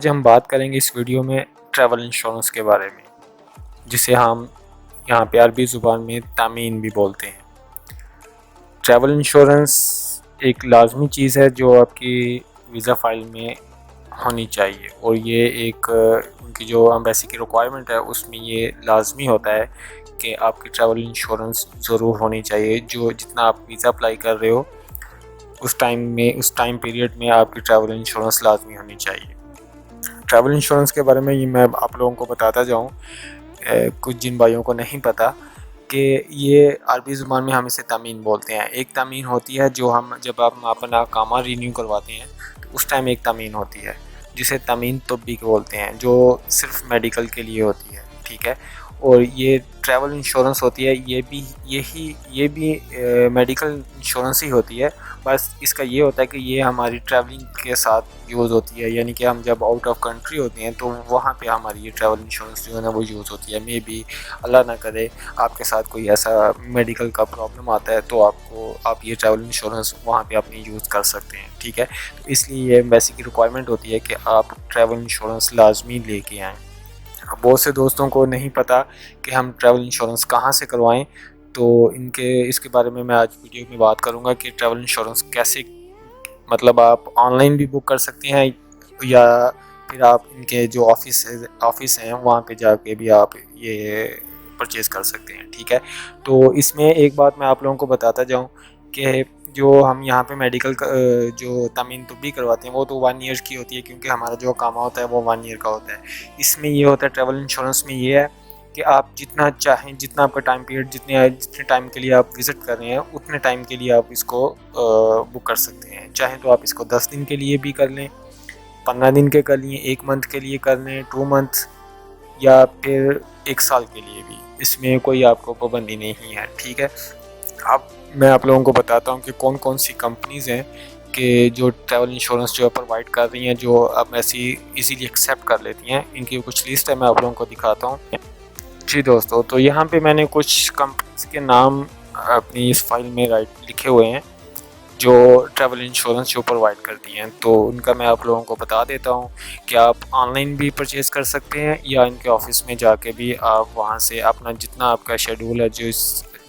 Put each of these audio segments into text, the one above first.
आज हम बात करेंगे इस वीडियो में ट्रैवल इंश्योरेंस के बारे में, जिसे हम यहाँ पे अरबी ज़ुबान में तामीन भी बोलते हैं। ट्रैवल इंश्योरेंस एक लाजमी चीज़ है जो आपकी वीज़ा फ़ाइल में होनी चाहिए, और ये एक उनकी जो एम्बेसी की रिक्वायरमेंट है उसमें ये लाजमी होता है कि आपकी ट्रैवल इंश्योरेंस ज़रूर होनी चाहिए। जो जितना आप वीज़ा अप्लाई कर रहे हो उस टाइम पीरियड में आपकी ट्रैवल इंश्योरेंस लाजमी होनी चाहिए। ट्रैवल इंश्योरेंस के बारे में ये मैं आप लोगों को बताता जाऊँ, कुछ जिन भाइयों को नहीं पता कि ये अरबी ज़ुबान में हम इसे तामीन बोलते हैं। एक तामीन होती है जो जब हम अपना कामा रीन्यू करवाते हैं तो उस टाइम एक तामीन होती है जिसे तामीन तब्बी बोलते हैं, जो सिर्फ मेडिकल के लिए होती है, ठीक है। और ये ट्रैवल इंश्योरेंस होती है, ये भी मेडिकल इंश्योरेंस ही होती है। बस इसका ये होता है कि ये हमारी ट्रैवलिंग के साथ यूज़ होती है, यानी कि हम जब आउट ऑफ कंट्री होते हैं तो वहाँ पे हमारी ये ट्रैवल इंश्योरेंस जो है ना वो यूज़ होती है। मे बी अल्लाह ना करे आपके साथ कोई ऐसा मेडिकल का प्रॉब्लम आता है तो आप ये ट्रैवल इंश्योरेंस वहाँ पे अपनी यूज़ कर सकते हैं, ठीक है। तो इसलिए ये एम्बेसी की रिक्वायरमेंट होती है कि आप ट्रैवल इंश्योरेंस लाजमी लेके आएँ। बहुत से दोस्तों को नहीं पता कि हम ट्रैवल इंश्योरेंस कहाँ से करवाएं, तो इसके बारे में मैं आज वीडियो में बात करूंगा कि ट्रैवल इंश्योरेंस कैसे, मतलब आप ऑनलाइन भी बुक कर सकते हैं या फिर आप इनके जो ऑफिस हैं वहाँ पे जाके भी आप ये परचेज़ कर सकते हैं, ठीक है। तो इसमें एक बात मैं आप लोगों को बताता जाऊँ कि जो हम यहाँ पे मेडिकल जो तामीन तुब्बी करवाते हैं वो तो 1 ईयर की होती है, क्योंकि हमारा जो कामा होता है वो 1 ईयर का होता है। इसमें ये होता है ट्रैवल इंश्योरेंस में ये है कि आप जितना चाहें, जितना आपका टाइम पीरियड जितने टाइम के लिए आप विज़िट कर रहे हैं उतने टाइम के लिए आप इसको बुक कर सकते हैं। चाहें तो आप इसको 10 दिन के लिए भी कर लें, 15 दिन के कर लिए, 1 मंथ के लिए कर लें, 2 मंथ, या फिर 1 साल के लिए भी। इसमें कोई आपको पाबंदी नहीं है, ठीक है। अब मैं आप लोगों को बताता हूँ कि कौन कौन सी कंपनीज़ हैं कि जो ट्रैवल इंश्योरेंस जो प्रोवाइड कर रही हैं, जो अब ऐसी इजीली एक्सेप्ट कर लेती हैं। इनकी कुछ लिस्ट है, मैं आप लोगों को दिखाता हूँ। जी दोस्तों, तो यहाँ पे मैंने कुछ कंपनीज़ के नाम अपनी इस फाइल में लिखे हुए हैं जो ट्रैवल इंश्योरेंस जो प्रोवाइड करती हैं। तो उनका मैं आप लोगों को बता देता हूँ कि आप ऑनलाइन भी परचेज़ कर सकते हैं या इनके ऑफिस में जाके भी आप वहाँ से अपना जितना आपका शेड्यूल है,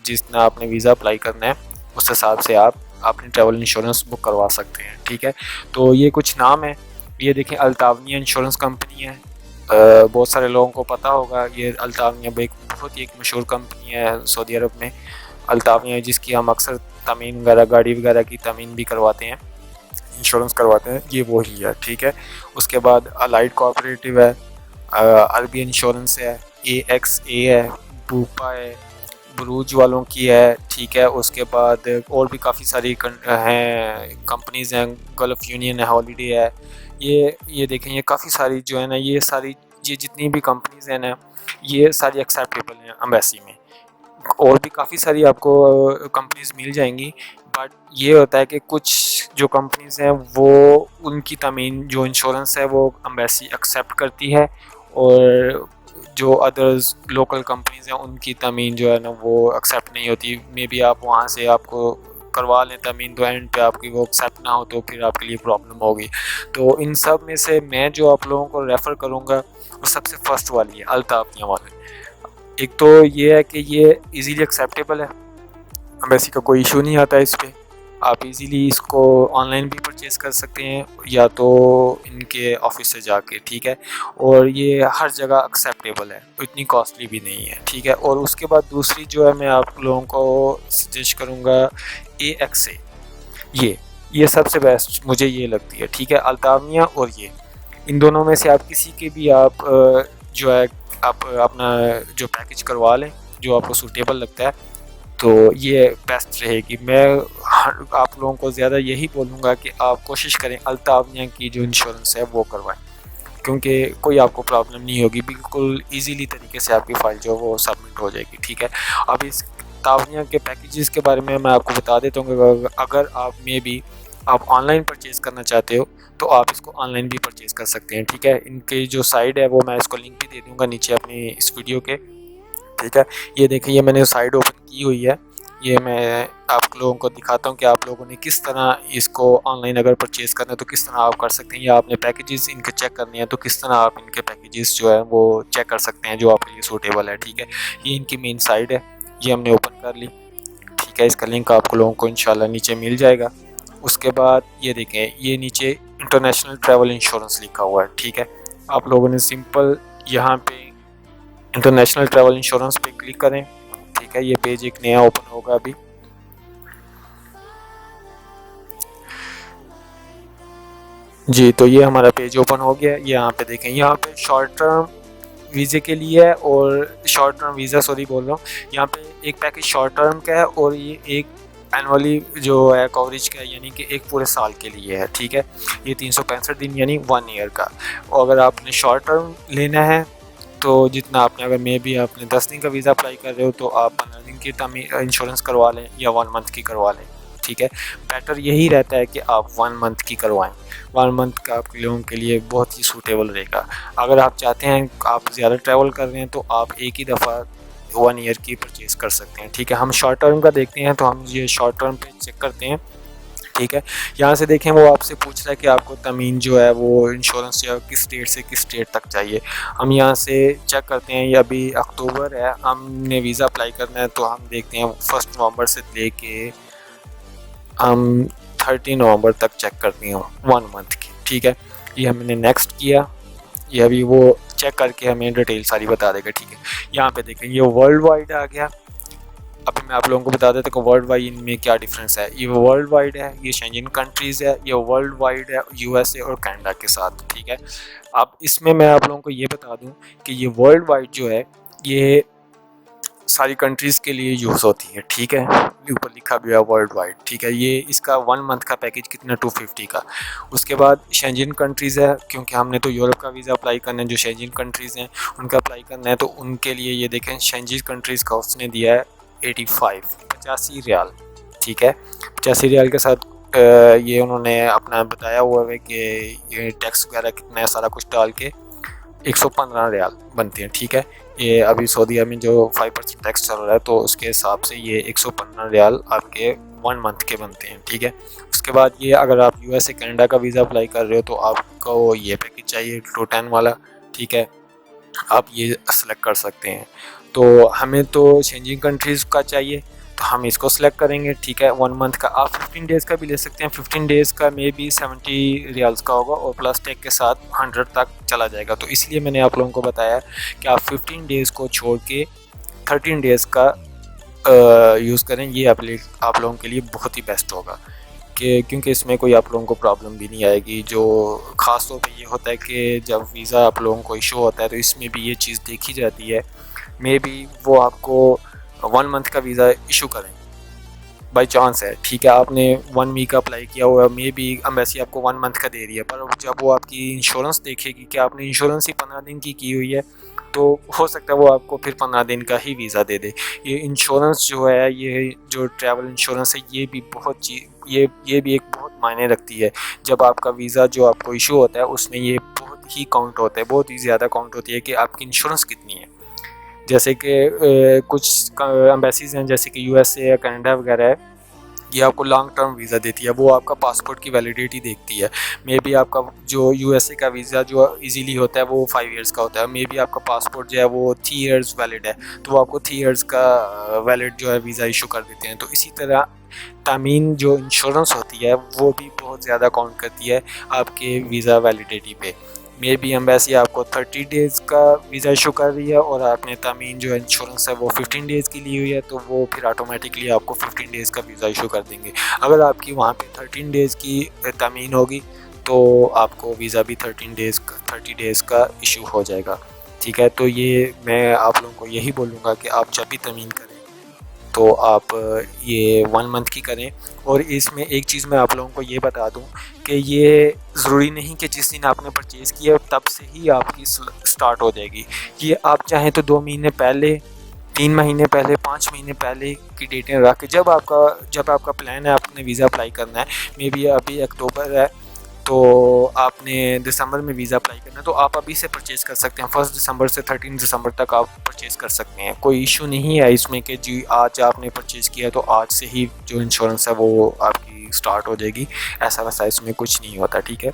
जितना आपने वीज़ा अप्लाई करना है उस हिसाब से आप अपनी ट्रैवल इंश्योरेंस बुक करवा सकते हैं, ठीक है। तो ये कुछ नाम है, ये देखें, अल्तावनिया इंश्योरेंस कंपनी है। बहुत सारे लोगों को पता होगा, ये अल्तावनिया एक बहुत ही एक मशहूर कंपनी है सऊदी अरब में। अल्तावनिया जिसकी हम अक्सर तमीन वगैरह, गाड़ी वगैरह की तमीन भी करवाते हैं, इंश्योरेंस करवाते हैं, ये वो ही है, ठीक है। उसके बाद अलाइड कोऑपरेटिव है, अरबी इंश्योरेंस है, AXA है, बूपा है, बुरूज वालों की है, ठीक है। उसके बाद और भी काफ़ी सारी हैं कंपनीज़ हैं, गल्फ़ यूनियन है, हॉलीडे है। ये देखें, ये काफ़ी सारी जो है ना, ये जितनी भी कंपनीज़ हैं ना, ये सारी एक्सेप्टेबल हैं एम्बेसी में। और भी काफ़ी सारी आपको कंपनीज़ मिल जाएंगी, बट ये होता है कि कुछ जो कंपनीज़ हैं वो उनकी तमीन जो इंश्योरेंस है वो एम्बेसी एक्सेप्ट करती है, और जो अदर्स लोकल कंपनीज़ हैं उनकी तमीन जो है ना वो एक्सेप्ट नहीं होती। मे बी आप वहाँ से आपको करवा लें तमीन, तो एंड पे आपकी वो एक्सेप्ट ना हो तो फिर आपके लिए प्रॉब्लम होगी। तो इन सब में से मैं जो आप लोगों को रेफ़र करूँगा वो सबसे फर्स्ट वाली है, अल्ताफिया वाली। एक तो ये है कि ये इजीली एक्सेप्टेबल है, एम्बेसी का कोई इशू नहीं आता है इस पर। आप इजीली इसको ऑनलाइन भी परचेज़ कर सकते हैं या तो इनके ऑफिस से जाके, ठीक है। और ये हर जगह एक्सेप्टेबल है, इतनी कॉस्टली भी नहीं है, ठीक है। और उसके बाद दूसरी जो है मैं आप लोगों को सजेस्ट करूँगा AXA, ये सबसे बेस्ट मुझे ये लगती है, ठीक है। अल्तावनिया और ये, इन दोनों में से आप किसी के भी आप जो है आप अपना जो पैकेज करवा लें जो आपको सूटेबल लगता है, तो ये बेस्ट रहेगी। मैं आप लोगों को ज़्यादा यही बोलूँगा कि आप कोशिश करें अल्तावनिया की जो इंश्योरेंस है वो करवाएं, क्योंकि कोई आपको प्रॉब्लम नहीं होगी, बिल्कुल इजीली तरीके से आपकी फ़ाइल जो वो सबमिट हो जाएगी, ठीक है। अब इस तावनिया के पैकेजेस के बारे में मैं आपको बता देता हूँ कि अगर आप ऑनलाइन परचेज़ करना चाहते हो तो आप इसको ऑनलाइन भी परचेज़ कर सकते हैं, ठीक है। इनकी जो साइट है वो मैं इसको लिंक भी दे दूँगा नीचे अपनी इस वीडियो के, ठीक है। ये देखिए, ये मैंने साइट ओपन की हुई है, ये मैं आप लोगों को दिखाता हूँ कि आप लोगों ने किस तरह इसको ऑनलाइन अगर परचेज़ करना है तो किस तरह आप कर सकते हैं, या आपने पैकेजेस इनके चेक करने हैं तो किस तरह आप इनके पैकेजेस जो है वो चेक कर सकते हैं जो आपके लिए सूटेबल है। ठीक है, ये इनकी मेन साइट है, ये हमने ओपन कर ली। ठीक है, इसका लिंक आप लोगों को इंशाल्लाह नीचे मिल जाएगा। उसके बाद ये देखें, ये नीचे इंटरनेशनल ट्रैवल इंश्योरेंस लिखा हुआ है। ठीक है, आप लोगों ने सिंपल यहाँ पे इंटरनेशनल ट्रैवल इंश्योरेंस पे क्लिक करें। ठीक है, ये पेज एक नया ओपन होगा अभी। जी, तो ये हमारा पेज ओपन हो गया। यहाँ पे देखें, यहाँ पे शॉर्ट टर्म वीज़े के लिए है और शॉर्ट टर्म वीज़ा सॉरी बोल रहा हूँ, यहाँ पे एक पैकेज शॉर्ट टर्म का है और ये एक एनुअली जो है कवरेज का है, यानी कि एक पूरे साल के लिए है। ठीक है, ये 365 दिन यानी 1 ईयर का। और अगर आपने शॉर्ट टर्म लेना है तो जितना आपने, अगर मे भी आपने 10 दिन का वीज़ा अप्लाई कर रहे हो तो आप 15 दिन की टर्म इंश्योरेंस करवा लें या 1 मंथ की करवा लें। ठीक है, बेटर यही रहता है कि आप 1 मंथ की करवाएं। 1 मंथ का आप लोगों के लिए बहुत ही सूटेबल रहेगा। अगर आप चाहते हैं, आप ज़्यादा ट्रैवल कर रहे हैं तो आप एक ही दफ़ा 1 ईयर की परचेज़ कर सकते हैं। ठीक है, हम शॉर्ट टर्म का देखते हैं तो हम ये शॉर्ट टर्म पे चेक करते हैं। ठीक है, यहाँ से देखें, वो आपसे पूछ रहा है कि आपको तमीन जो है वो इंश्योरेंस या किस स्टेट से किस स्टेट तक चाहिए। हम यहाँ से चेक करते हैं, ये अभी अक्टूबर है, हमने वीज़ा अप्लाई करना है तो हम देखते हैं 1 नवंबर से लेके हम 30 नवंबर तक चेक करते हैं 1 मंथ की। ठीक है, ये हमने नेक्स्ट किया, ये अभी वो चेक करके हमें डिटेल सारी बता देगा। ठीक है, यहाँ पे देखें, ये वर्ल्ड वाइड आ गया। अभी मैं आप लोगों को बता देता हूँ कि वर्ल्ड वाइड इनमें क्या डिफरेंस है। ये वर्ल्ड वाइड है, ये शेंजन कंट्रीज़ है, ये वर्ल्ड वाइड है यूएसए और कनाडा के साथ। ठीक है, अब इसमें मैं आप लोगों को ये बता दूँ कि ये वर्ल्ड वाइड जो है ये सारी कंट्रीज़ के लिए यूज़ होती है। ठीक है, ऊपर लिखा भी है वर्ल्ड वाइड। ठीक है, ये इसका 1 मंथ का पैकेज कितना 250 का। उसके बाद शेंजन कंट्रीज़ है, क्योंकि हमने तो यूरोप का वीज़ा अप्लाई करना है, जो शेंजन कंट्रीज़ हैं उनका अप्लाई करना है तो उनके लिए ये देखें, शेंजन कंट्रीज़ का उसने दिया है 85 रियाल। ठीक है, 85 रियाल के साथ ये उन्होंने अपना बताया हुआ है कि ये टैक्स वगैरह कितना है, सारा कुछ डाल के 115 रियाल बनती हैं। ठीक है, ये अभी सऊदीया में जो 5% टैक्स चल रहा है तो उसके हिसाब से ये 115 रियाल आपके 1 मंथ के बनते हैं। ठीक है, उसके बाद ये अगर आप यूएसए कनाडा का वीज़ा अप्लाई कर रहे हो तो आपको ये पैकेज चाहिए 210 वाला। ठीक है, आप ये सेलेक्ट कर सकते हैं। तो हमें तो शेंजन कंट्रीज़ का चाहिए तो हम इसको सेलेक्ट करेंगे। ठीक है, 1 मंथ का। आप 15 डेज़ का भी ले सकते हैं। 15 डेज़ का मे बी 70 रियाल्स का होगा और प्लस टैक्स के साथ 100 तक चला जाएगा। तो इसलिए मैंने आप लोगों को बताया कि आप 15 डेज़ को छोड़ के 13 डेज़ का यूज़ करें। ये आप लोगों के लिए बहुत ही बेस्ट होगा कि क्योंकि इसमें कोई आप लोगों को प्रॉब्लम भी नहीं आएगी। जो ख़ास तौर पे ये होता है कि जब वीज़ा आप लोगों को इशू होता है तो इसमें भी ये चीज़ देखी जाती है, मे बी वो आपको 1 मंथ का वीज़ा इशू करें बाई चांस है। ठीक है, आपने 1 वीक अप्लाई किया हुआ है, मे बी एम्बेसी आपको 1 मंथ का दे रही है, पर जब वो आपकी इंश्योरेंस देखेगी कि आपने इंश्योरेंस ही 15 दिन की हुई है तो हो सकता है वो आपको फिर 15 दिन का ही वीज़ा दे दे। ये इंश्योरेंस जो है, ये जो ट्रैवल इंश्योरेंस है, ये भी ये भी एक बहुत मायने रखती है। जब आपका वीज़ा जो आपको इशू होता है उसमें ये बहुत ही काउंट होता है, बहुत ही ज़्यादा काउंट होती है कि आपकी इंश्योरेंस कितनी है। जैसे कि कुछ एम्बेसीज़ हैं जैसे कि यूएसए या कनाडा वगैरह है, ये आपको लॉन्ग टर्म वीज़ा देती है, वो आपका पासपोर्ट की वैलिडिटी देखती है। मे बी आपका जो यूएसए का वीज़ा जो इजीली होता है वो 5 इयर्स का होता है, मे बी आपका पासपोर्ट जो है वो 3 इयर्स वैलिड है तो वो आपको 3 इयर्स का वैलिड जो है वीज़ा इशू कर देते हैं। तो इसी तरह तामीन जो इंश्योरेंस होती है वो भी बहुत ज़्यादा काउंट करती है आपके वीज़ा वैलिडिटी पे। मे बी एम्बेसी आपको 30 डेज़ का वीज़ा इशू कर रही है और आपने तामीन जो इंश्योरेंस है वो 15 डेज़ की ली हुई है तो वो फिर ऑटोमेटिकली आपको 15 डेज़ का वीज़ा इशू कर देंगे। अगर आपकी वहाँ पे 13 डेज़ की तामीन होगी तो आपको वीज़ा भी 30 डेज़ का इशू हो जाएगा। ठीक है, तो ये मैं आप लोगों को यही बोलूँगा कि आप जब भी तामीन करें तो आप ये 1 मंथ की करें। और इसमें एक चीज़ मैं आप लोगों को ये बता दूं कि ये ज़रूरी नहीं कि जिस दिन आपने परचेज़ किया तब से ही आपकी स्टार्ट हो जाएगी। ये आप चाहें तो 2 महीने पहले, 3 महीने पहले, 5 महीने पहले की डेटें रख के जब आपका प्लान है आपने वीज़ा अप्लाई करना है, मे बी अभी अक्टूबर है तो आपने दिसंबर में वीज़ा अप्लाई करना है तो आप अभी से परचेज़ कर सकते हैं। 1 दिसंबर से 13 दिसंबर तक आप परचेज़ कर सकते हैं। कोई इशू नहीं है इसमें कि जी आज आपने परचेज़ किया तो आज से ही जो इंश्योरेंस है वो आपकी स्टार्ट हो जाएगी, ऐसा वैसा इसमें कुछ नहीं होता, ठीक है।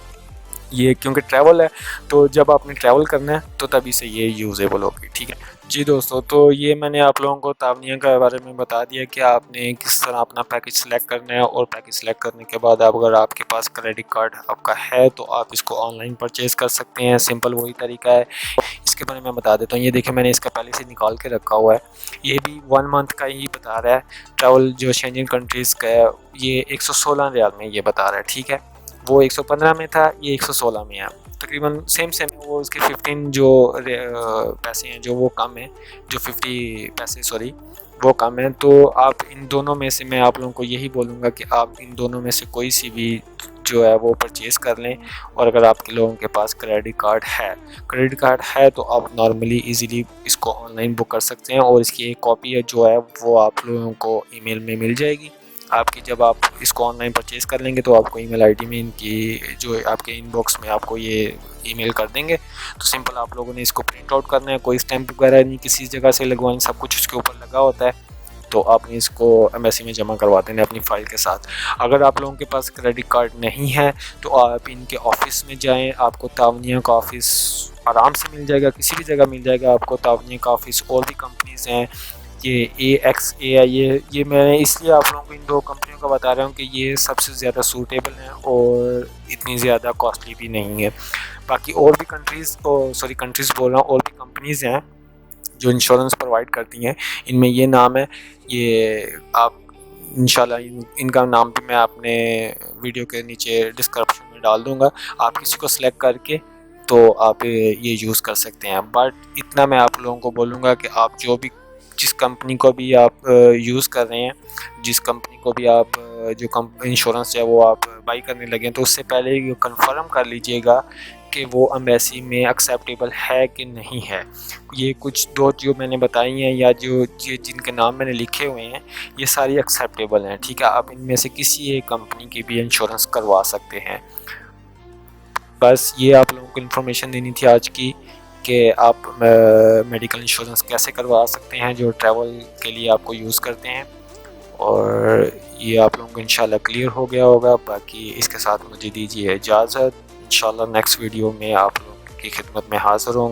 ये क्योंकि ट्रैवल है तो जब आपने ट्रैवल करना है तो तभी से ये यूज़ेबल होगी, ठीक है। जी दोस्तों, तो ये मैंने आप लोगों को तावनिया के बारे में बता दिया कि आपने किस तरह अपना पैकेज सेलेक्ट करना है, और पैकेज सेलेक्ट करने के बाद अगर आपके पास क्रेडिट कार्ड आपका है तो आप इसको ऑनलाइन परचेज़ कर सकते हैं। सिंपल वही तरीका है। इसके बारे में बता देता हूँ। ये देखिए मैंने इसका पहले से निकाल के रखा हुआ है। ये भी 1 मंथ का ही बता रहा है। ट्रैवल जो शेंजन कंट्रीज़ का है ये 116 रियाल में ये बता रहा है, ठीक है। वो 115 में था, ये 116 में है। तकरीबन सेम वो उसके 15 जो पैसे हैं जो वो कम है, जो 50 पैसे सॉरी वो कम है। तो आप इन दोनों में से मैं आप लोगों को यही बोलूँगा कि आप इन दोनों में से कोई सी भी जो है वो परचेज़ कर लें। और अगर आपके लोगों के पास क्रेडिट कार्ड है तो आप नॉर्मली इजीली इसको ऑनलाइन बुक कर सकते हैं, और इसकी एक कॉपी है जो है वो आप लोगों को ईमेल में मिल जाएगी आपकी। जब आप इसको ऑनलाइन परचेज़ कर लेंगे तो आपको ईमेल आईडी में इनकी जो आपके इनबॉक्स में आपको ये ईमेल कर देंगे। तो सिंपल आप लोगों ने इसको प्रिंट आउट करना है, कोई स्टैंप वगैरह नहीं किसी जगह से लगवानी, सब कुछ उसके ऊपर लगा होता है। तो आपने इसको एम्बेसी में जमा करवा देना अपनी फ़ाइल के साथ। अगर आप लोगों के पास क्रेडिट कार्ड नहीं है तो आप इनके ऑफ़िस में जाएँ, आपको तावनिया का ऑफ़िस आराम से मिल जाएगा, किसी भी जगह मिल जाएगा आपको तावनिया का ऑफ़िस। और भी कंपनीज़ हैं, ये AXA है, ये मैंने इसलिए आप लोगों को इन 2 कंपनियों का बता रहा हूँ कि ये सबसे ज़्यादा सूटेबल हैं और इतनी ज़्यादा कॉस्टली भी नहीं है। बाकी और भी कंट्रीज़ बोल रहा हूँ, और भी कंपनीज़ हैं जो इंश्योरेंस प्रोवाइड करती हैं। इनमें ये नाम है, ये आप इंशाल्लाह इनका नाम भी मैं अपने वीडियो के नीचे डिस्क्रिप्शन में डाल दूँगा। आप किसी को सिलेक्ट करके तो आप ये यूज़ कर सकते हैं। बट इतना मैं आप लोगों को बोलूँगा कि आप जिस कंपनी को भी आप यूज़ कर रहे हैं, जिस कंपनी को भी आप जो इंश्योरेंस है वो आप बाई करने लगें, तो उससे पहले ये कंफर्म कर लीजिएगा कि वो एम्बेसी में एक्सेप्टेबल है कि नहीं है। ये कुछ 2 जो मैंने बताई हैं या जो जिनके नाम मैंने लिखे हुए हैं ये सारी एक्सेप्टेबल हैं, ठीक है। आप इनमें से किसी एक कंपनी की भी इंश्योरेंस करवा सकते हैं। बस ये आप लोगों को इन्फॉर्मेशन देनी थी आज की कि आप मेडिकल इंश्योरेंस कैसे करवा सकते हैं जो ट्रैवल के लिए आपको यूज़ करते हैं। और ये आप लोगों को इंशाल्लाह क्लियर हो गया होगा। बाकी इसके साथ मुझे दीजिए इजाज़त। इंशाल्लाह नेक्स्ट वीडियो में आप लोगों की खिदमत में हाज़िर होंगे।